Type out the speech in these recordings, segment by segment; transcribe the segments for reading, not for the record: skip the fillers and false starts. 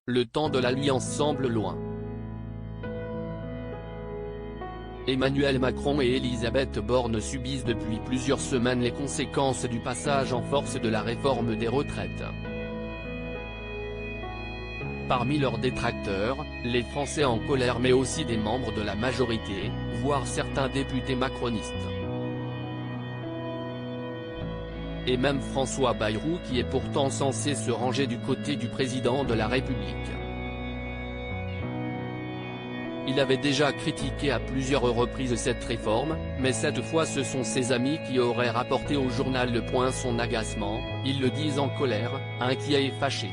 le temps de l'alliance semble loin. Emmanuel Macron et Elisabeth Borne subissent depuis plusieurs semaines les conséquences du passage en force de la réforme des retraites. Parmi leurs détracteurs, les Français en colère mais aussi des membres de la majorité, voire certains députés macronistes. Et même François Bayrou qui est pourtant censé se ranger du côté du président de la République. Il avait déjà critiqué à plusieurs reprises cette réforme, mais cette fois ce sont ses amis qui auraient rapporté au journal Le Point son agacement, ils le disent en colère, inquiets et fâchés.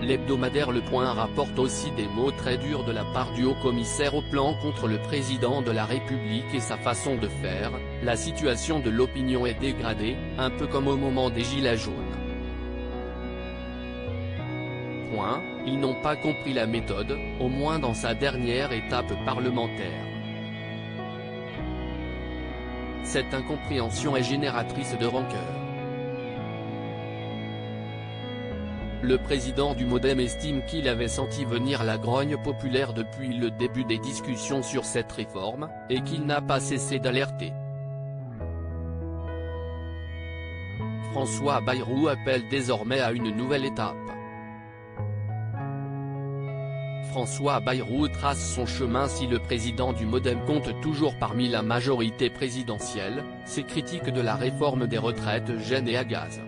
L'hebdomadaire Le Point rapporte aussi des mots très durs de la part du haut-commissaire au plan contre le président de la République et sa façon de faire. La situation de l'opinion est dégradée, un peu comme au moment des Gilets jaunes. Ils n'ont pas compris la méthode, au moins dans sa dernière étape parlementaire. Cette incompréhension est génératrice de rancœur. Le président du MoDem estime qu'il avait senti venir la grogne populaire depuis le début des discussions sur cette réforme, et qu'il n'a pas cessé d'alerter. François Bayrou appelle désormais à une nouvelle étape. François Bayrou trace son chemin si le président du MoDem compte toujours parmi la majorité présidentielle, ses critiques de la réforme des retraites gênent et agacent.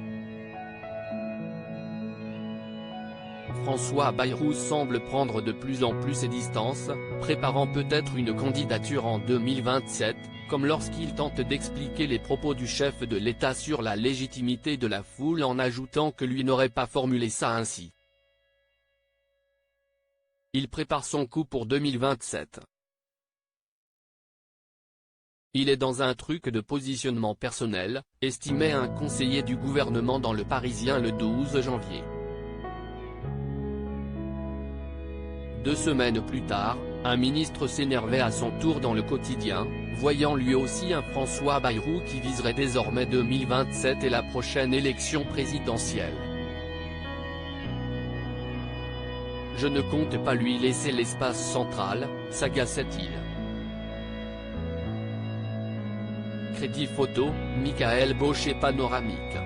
François Bayrou semble prendre de plus en plus ses distances, préparant peut-être une candidature en 2027, comme lorsqu'il tente d'expliquer les propos du chef de l'État sur la légitimité de la foule en ajoutant que lui n'aurait pas formulé ça ainsi. Il prépare son coup pour 2027. Il est dans un truc de positionnement personnel, estimait un conseiller du gouvernement dans Le Parisien le 12 janvier. 2 semaines plus tard, un ministre s'énervait à son tour dans Le Quotidien, voyant lui aussi un François Bayrou qui viserait désormais 2027 et la prochaine élection présidentielle. Je ne compte pas lui laisser l'espace central, s'agaçait-il. Crédit photo, Michael Baucher panoramique.